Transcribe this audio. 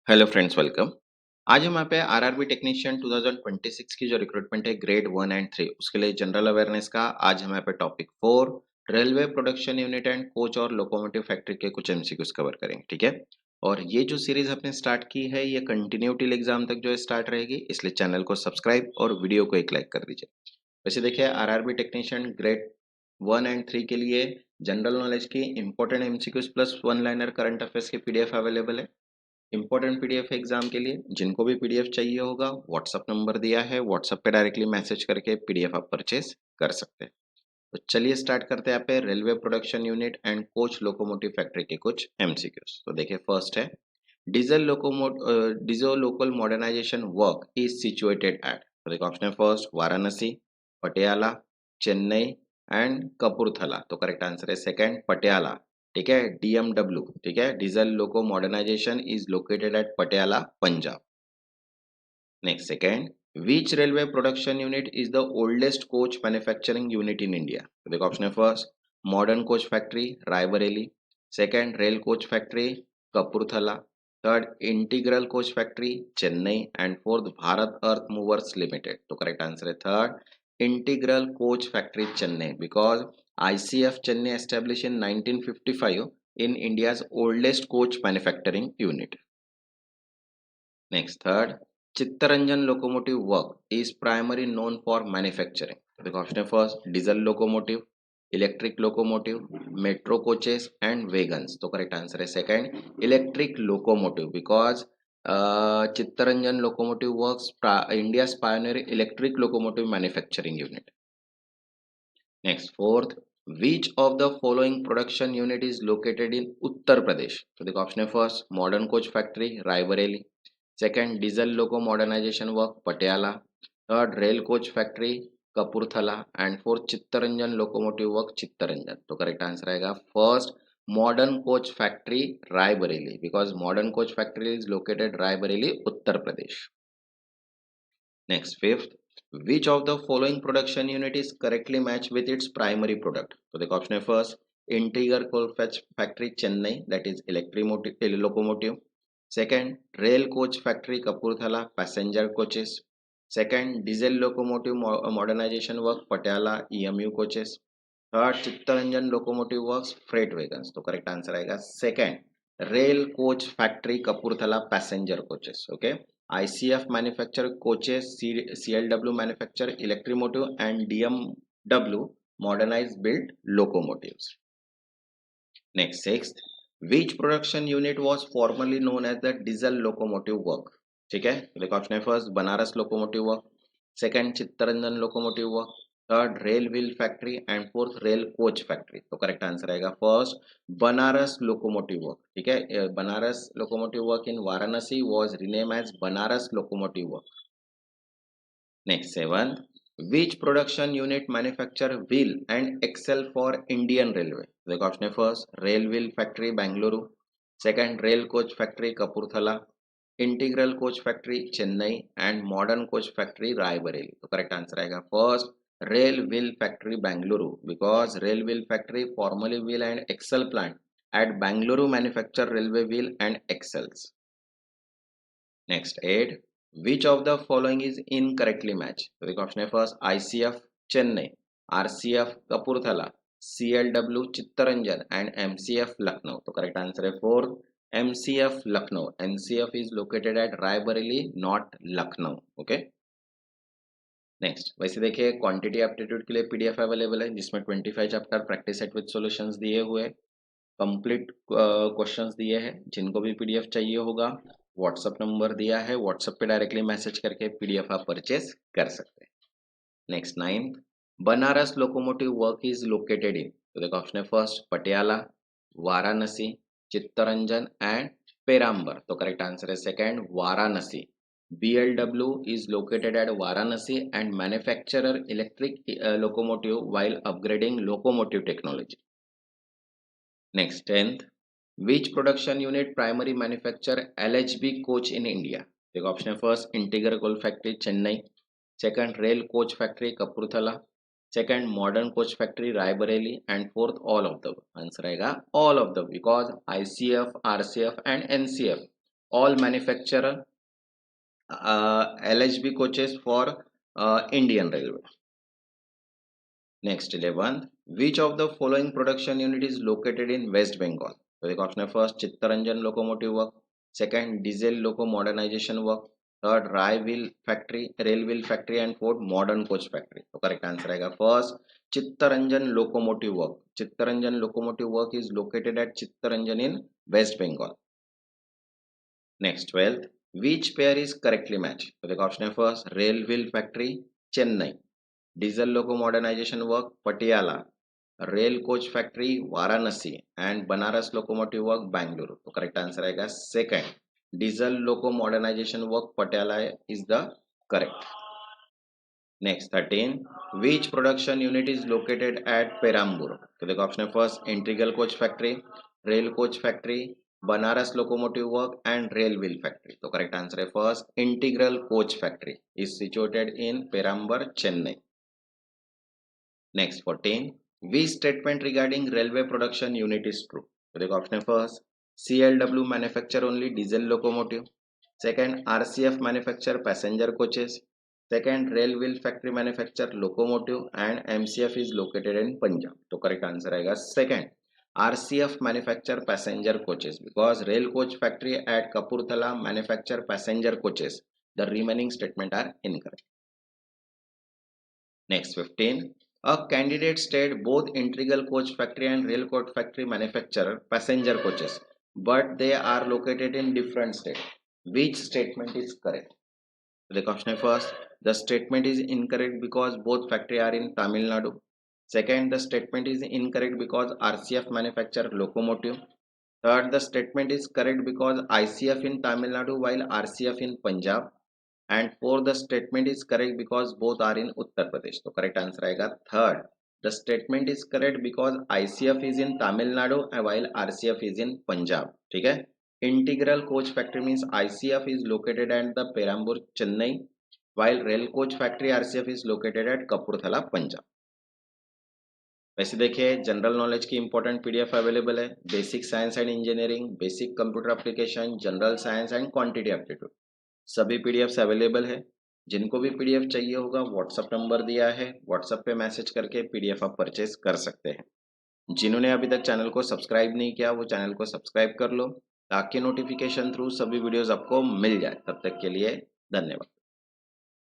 Hello friends, welcome. आज हम यहाँ पे आरआरबी टेक्नीशियन 2026 की जो रिक्रूटमेंट है ग्रेड 1 एंड 3 उसके लिए जनरल अवेयरनेस का आज हम यहाँ पे topic 4 railway production unit and coach और लोकोमोटिव फैक्ट्री के कुछ एमसीक्यूज कवर करेंगे, ठीक है। और ये जो सीरीज आपने स्टार्ट की है ये कंटिन्यू टिल एग्जाम तक जो है स्टार्ट रहेगी, इसलिए चैनल को सब्सक्राइब और वीडियो को एक लाइक कर दीजिए। वैसे देखिए, आरआरबी टेक्नीशियन ग्रेड 1 एंड 3 के लिए जनरल नॉलेज की important MCQs plus one liner current affairs की पीडीएफ अवेलेबल है। इंपॉर्टेंट पीडीएफ एग्जाम के लिए जिनको भी पीडीएफ चाहिए होगा, व्हाट्सअप नंबर दिया है, व्हाट्सअप पे डायरेक्टली मैसेज करके पीडीएफ आप परचेज कर सकते हैं। तो चलिए स्टार्ट करते हैं यहाँ पे railway production unit and coach locomotive factory के कुछ एमसीक्यूज। तो देखिए, फर्स्ट है diesel local modernisation work is situated at. तो देखो ऑप्शन है फर्स्ट वाराणसी, पटियाला, चेन्नई एंड कपूरथला। तो करेक्ट आंसर है सेकंड पटियाला, ठीक है। डीएमडब्ल्यू, ठीक है, diesel loco modernisation is located at Patiala, Punjab. Next second, which railway production unit is the oldest coach manufacturing unit in India. तो देखो ऑप्शन है first modern coach factory Raebareli, second rail coach factory Kapurthala, third integral coach factory Chennai and fourth Bharat earth movers limited. तो correct answer है third integral coach factory Chennai, because ICF Chennai established in 1955 in India's oldest coach manufacturing unit. Next, third, Chittaranjan locomotive work is primarily known for manufacturing. The option is first, diesel locomotive, electric locomotive, metro coaches and wagons. So correct answer is second, electric locomotive, because Chittaranjan locomotive works India's pioneer electric locomotive manufacturing unit. Next, fourth, which of the following production unit is located in Uttar Pradesh? So the option is first, modern coach factory, Raebareli. Second, diesel loco modernization work, Patiala. Third, rail coach factory, Kapurthala. And fourth, Chittaranjan locomotive work, Chittaranjan. तो correct answer आएगा first, modern coach factory, Raebareli, because modern coach factory is located Raebareli, Uttar Pradesh. Next, fifth, which of the following production unit is correctly matched with its primary product? So the option is first, Integer Coal Factory Chennai, that is electric locomotive. Second, Rail Coach Factory Kapurthala, passenger coaches. Second, Diesel Locomotive Modernization Work Patiala, EMU coaches. Third, Chittaranjan Locomotive Works, freight wagons. तो correct answer आएगा second, Rail Coach Factory Kapurthala, passenger coaches. Okay. ICF manufacture coaches, CLW manufacture electromotive and DMW modernized built locomotives. Next, sixth, which production unit was formerly known as the diesel locomotive work? ठीक है, देखो option है first Banaras locomotive work, second Chittaranjan locomotive work, third rail wheel factory and fourth rail coach factory. तो correct answer आएगा first Banaras locomotive work, ठीक है। Banaras locomotive work in Varanasi was rename as Banaras locomotive work. Next, seventh, which production unit manufacture wheel and axle for Indian Railway? The option is first, Rail Wheel Factory Bangalore, second, Rail Coach Factory Kapurthala, Integral Coach Factory Chennai and Modern Coach Factory Raebareli. तो correct answer आएगा first, Rail Wheel Factory Bangalore, because Rail Wheel Factory formerly wheel and axle plant at Bangalore manufacture railway wheel and axles. Next, 8. Which of the following is incorrectly matched? So the option is first ICF Chennai, RCF Kapurthala, CLW Chittaranjan and MCF Lucknow. So correct answer is fourth MCF Lucknow. MCF is located at Raebareli, not Lucknow. Okay. Next, वैसे देखिए quantity aptitude के लिए PDF available है जिसमें 25 chapter practice set with solutions दिए हुए, complete questions दिए हैं। जिनको भी पीडीएफ चाहिए होगा व्हाट्सअप नंबर दिया है, व्हाट्सअप पे डायरेक्टली मैसेज करके पीडीएफ आप परचेज कर सकते हैं। Next, ninth, Banaras locomotive work is located in. तो देखो ऑप्शन है फर्स्ट पटियाला, वाराणसी, चित्तरंजन एंड पेराम्बर। तो करेक्ट आंसर है second Varanasi. BLW is located at Varanasi and manufacturer electric locomotive while upgrading locomotive technology. Next, 10th, which production unit primary manufacture LHB coach in India? The option first Integer Coal Factory Chennai, second Rail Coach Factory Kapurthala, second Modern Coach Factory Raebareli and fourth all of the. Answer आएगा all of the, because ICF, RCF and NCF all manufacturer LHB coaches for Indian Railway. Next 11th, which of the following production unit is located in West Bengal? So the option is first Chittaranjan locomotive work, second diesel loco modernization work, third rail wheel factory and fourth modern coach factory. So correct answer आएगा first Chittaranjan locomotive work. Chittaranjan locomotive work is located at Chittaranjan in West Bengal. Next 12th, which pair is correctly matched? So the option is first rail wheel factory Chennai, diesel loco modernization work Patiala, rail coach factory Varanasi and Banaras locomotive work Bengaluru. तो correct answer आएगा second diesel loco modernisation work Patiala is the correct. Next 13, which production unit is located at Perambur? तो देखो option है first integral coach factory, rail coach factory, Banaras locomotive work and rail wheel factory. तो correct answer है first integral coach factory is situated in Perambur Chennai. Next 14, which statement regarding railway production unit is true? So the option is first CLW manufacture only diesel locomotive, second RCF manufacture passenger coaches, second rail wheel factory manufacture locomotive and MCF is located in Punjab. तो correct answer आएगा second RCF manufacture passenger coaches because rail coach factory at Kapurthala manufacture passenger coaches. The remaining statement are incorrect. Next 15, a candidate state both integral coach factory and rail coach factory manufacture passenger coaches, but they are located in different states. Which statement is correct? The question is first, the statement is incorrect because both factory are in Tamil Nadu. Second, the statement is incorrect because RCF manufacture locomotive. Third, the statement is correct because ICF in Tamil Nadu while RCF in Punjab. And fourth, the statement is correct because both are in Uttar Pradesh. तो correct answer आएगा third. The statement is correct because ICF is in Tamil Nadu while RCF is in Punjab. ठीक है. Integral coach factory means ICF is located at the Perambur Chennai while rail coach factory RCF is located at Kapurthala Punjab. वैसे देखिए general knowledge की important PDF available है. Basic science and engineering, basic computer application, general science and quantity aptitude सभी PDFs available है. जिनको भी PDF चाहिए होगा व्हाट्सएप नंबर दिया है, व्हाट्सएप पे मैसेज करके पीडीएफ आप परचेज कर सकते हैं. जिन्होंने अभी तक चैनल को सब्सक्राइब नहीं किया वो चैनल को सब्सक्राइब कर लो ताकि नोटिफिकेशन थ्रू सभी वीडियोस आपको मिल जाए. तब तक के लिए धन्यवाद.